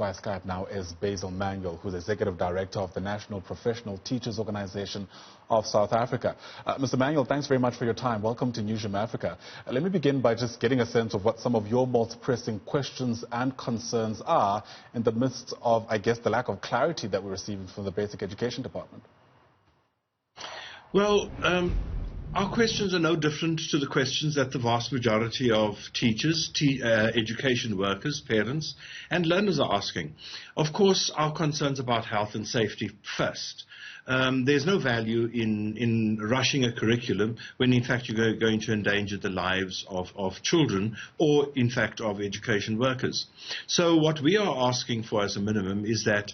us via Skype now is Basil Manuel, who's Executive Director of the National Professional Teachers Organization of South Africa. Mr. Manuel, thanks very much for your time. Welcome to Newsroom Africa. Let me begin by just getting a sense of what some of your most pressing questions and concerns are in the midst of, I guess, the lack of clarity that we're receiving from the Basic Education Department. Well, our questions are no different to the questions that the vast majority of teachers, education workers, parents and learners are asking. Of course, our concerns about health and safety first. There's no value in rushing a curriculum when in fact you're going to endanger the lives of children or in fact of education workers. So what we are asking for as a minimum is that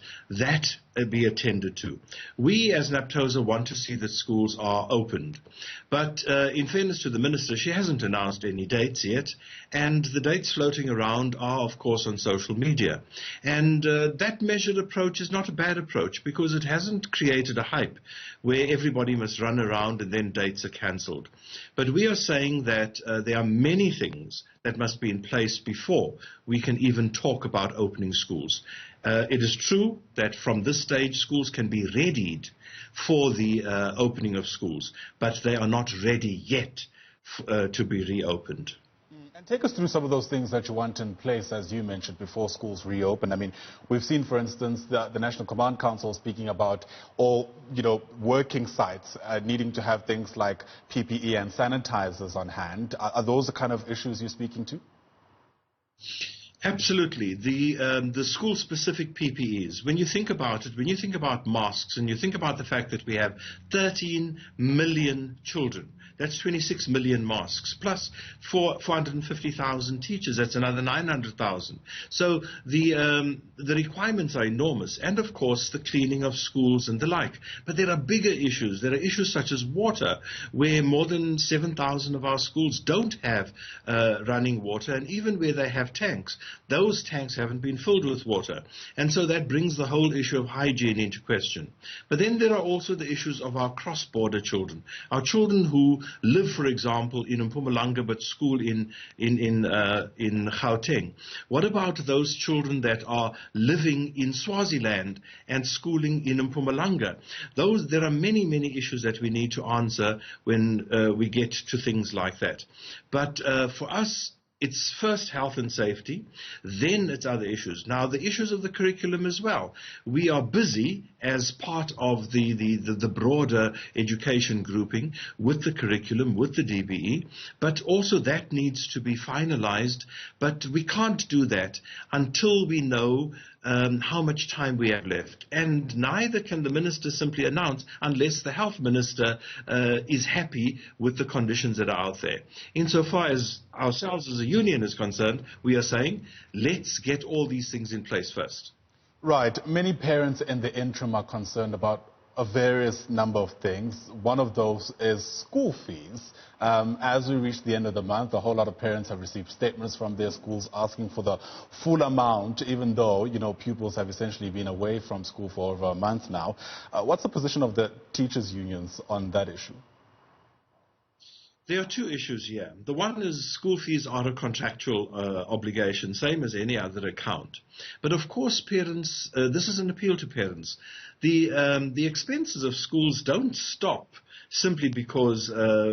be attended to. We as NAPTOSA want to see that schools are opened. But in fairness to the Minister, she hasn't announced any dates yet, and the dates floating around are of course on social media. And that measured approach is not a bad approach because it hasn't created a hype where everybody must run around and then dates are cancelled. But we are saying that there are many things that must be in place before we can even talk about opening schools. It is true that from this stage schools can be readied for the opening of schools, but they are not ready yet to be reopened. And take us through some of those things that you want in place, as you mentioned, before schools reopen. I mean, we've seen, for instance, the National Command Council speaking about all, working sites needing to have things like PPE and sanitizers on hand. Are those the kind of issues you're speaking to? Absolutely. The school-specific PPEs, when you think about it, when you think about masks and you think about the fact that we have 13 million children, that's 26 million masks, plus 450,000 teachers, that's another 900,000. So the requirements are enormous, and of course the cleaning of schools and the like. But there are bigger issues. There are issues such as water, where more than 7,000 of our schools don't have running water, and even where they have tanks, those tanks haven't been filled with water. And so that brings the whole issue of hygiene into question. But then there are also the issues of our cross-border children, our children who live, for example, in Mpumalanga but school in Gauteng. What about those children that are living in Swaziland and schooling in Mpumalanga? There are many, many issues that we need to answer when we get to things like that. But for us, it's first health and safety, then it's other issues. Now, the issues of the curriculum as well. We are busy as part of the broader education grouping with the curriculum, with the DBE, but also that needs to be finalized. But we can't do that until we know how much time we have left. And neither can the Minister simply announce unless the Health Minister is happy with the conditions that are out there. Insofar as ourselves as a union is concerned, we are saying, let's get all these things in place first. Right. Many parents in the interim are concerned about a various number of things. One of those is school fees. As we reach the end of the month, a whole lot of parents have received statements from their schools asking for the full amount, even though, pupils have essentially been away from school for over a month now. What's the position of the teachers' unions on that issue? There are two issues here. The one is school fees are a contractual obligation, same as any other account. But of course, parents, this is an appeal to parents. The expenses of schools don't stop simply because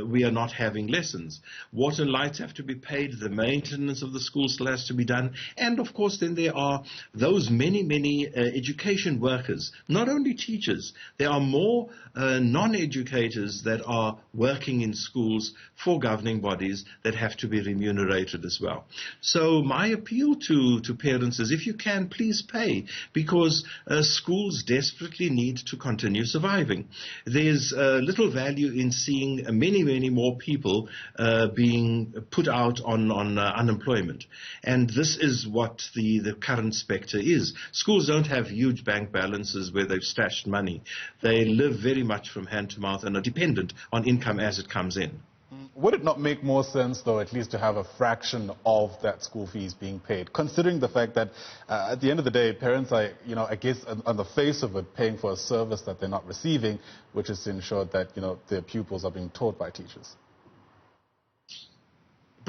we are not having lessons. Water and lights have to be paid, the maintenance of the school still has to be done, and of course then there are those many education workers, not only teachers. There are more non-educators that are working in schools for governing bodies that have to be remunerated as well. So my appeal to parents is, if you can, please pay, because schools desperately need to continue surviving. There's little value in seeing many more people being put out on unemployment. And this is what the current spectre is. Schools don't have huge bank balances where they've stashed money. They live very much from hand to mouth and are dependent on income as it comes in. Would it not make more sense, though, at least to have a fraction of that school fees being paid, considering the fact that at the end of the day, parents are, I guess, on the face of it, paying for a service that they're not receiving, which is to ensure that, their pupils are being taught by teachers?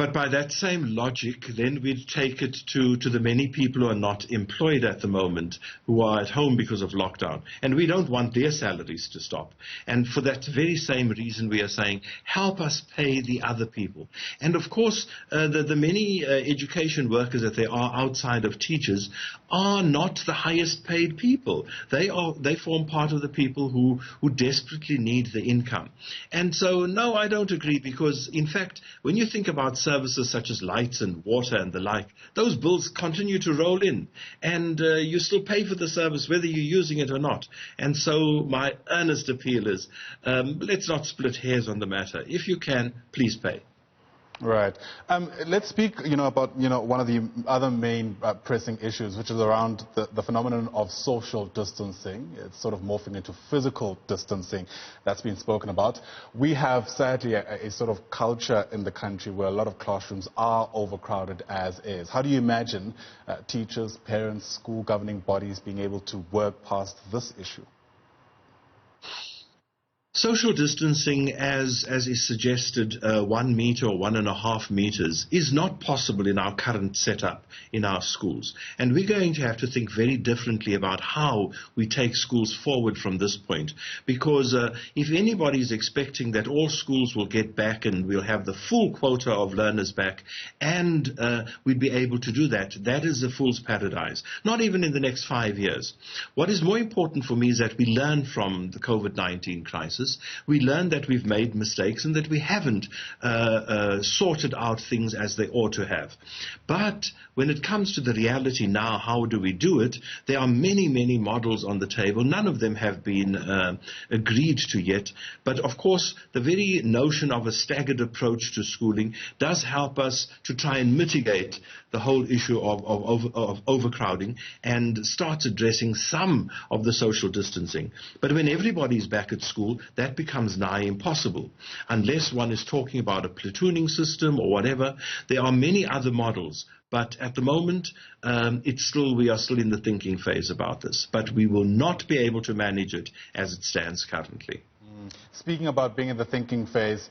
But by that same logic, then we'd take it to the many people who are not employed at the moment, who are at home because of lockdown. And we don't want their salaries to stop. And for that very same reason, we are saying, help us pay the other people. And of course, the many education workers that there are outside of teachers are not the highest paid people. They form part of the people who desperately need the income. And so, no, I don't agree, because in fact, when you think about services such as lights and water and the like, those bills continue to roll in, and you still pay for the service whether you're using it or not. And so my earnest appeal is, let's not split hairs on the matter. If you can, please pay. Right. Let's speak, about, one of the other main pressing issues, which is around the phenomenon of social distancing. It's sort of morphing into physical distancing that's been spoken about. We have, sadly, a sort of culture in the country where a lot of classrooms are overcrowded as is. How do you imagine teachers, parents, school governing bodies being able to work past this issue? Social distancing, as is suggested, 1 meter or 1.5 meters, is not possible in our current setup in our schools. And we're going to have to think very differently about how we take schools forward from this point. Because if anybody is expecting that all schools will get back and we'll have the full quota of learners back and we'd be able to do that, that is a fool's paradise. Not even in the next 5 years. What is more important for me is that we learn from the COVID-19 crisis. We learn that we've made mistakes and that we haven't sorted out things as they ought to have. But when it comes to the reality now, how do we do it? There are many, many models on the table. None of them have been agreed to yet. But of course, the very notion of a staggered approach to schooling does help us to try and mitigate the whole issue of overcrowding and start addressing some of the social distancing. But when everybody's back at school, that becomes nigh impossible. Unless one is talking about a platooning system or whatever, there are many other models. But at the moment, we are still in the thinking phase about this. But we will not be able to manage it as it stands currently. Speaking about being in the thinking phase,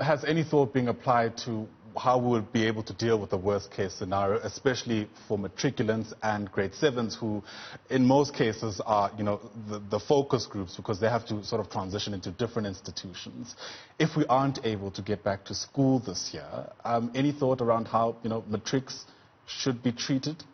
has any thought been applied to how we will be able to deal with the worst case scenario, especially for matriculants and grade 7s who in most cases are, the focus groups because they have to sort of transition into different institutions. If we aren't able to get back to school this year, any thought around how, matrics should be treated?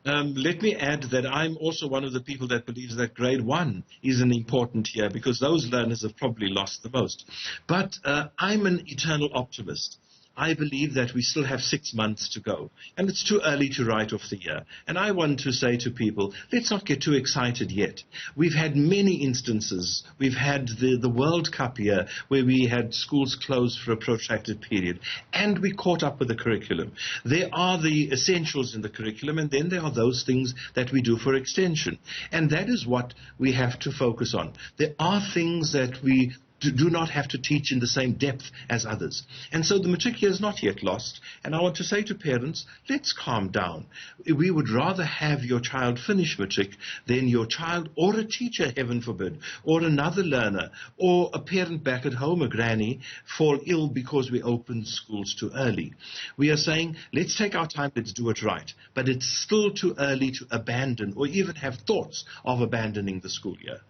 Let me add that I'm also one of the people that believes that grade 1 is an important year because those learners have probably lost the most. But I'm an eternal optimist. I believe that we still have 6 months to go, and it's too early to write off the year. And I want to say to people, let's not get too excited yet. We've had many instances. We've had the World Cup year where we had schools closed for a protracted period, and we caught up with the curriculum. There are the essentials in the curriculum, and then there are those things that we do for extension. And that is what we have to focus on. There are things that we do not have to teach in the same depth as others. And so the matric year is not yet lost. And I want to say to parents, let's calm down. We would rather have your child finish matric than your child or a teacher, heaven forbid, or another learner, or a parent back at home, a granny, fall ill because we opened schools too early. We are saying, let's take our time, let's do it right. But it's still too early to abandon or even have thoughts of abandoning the school year.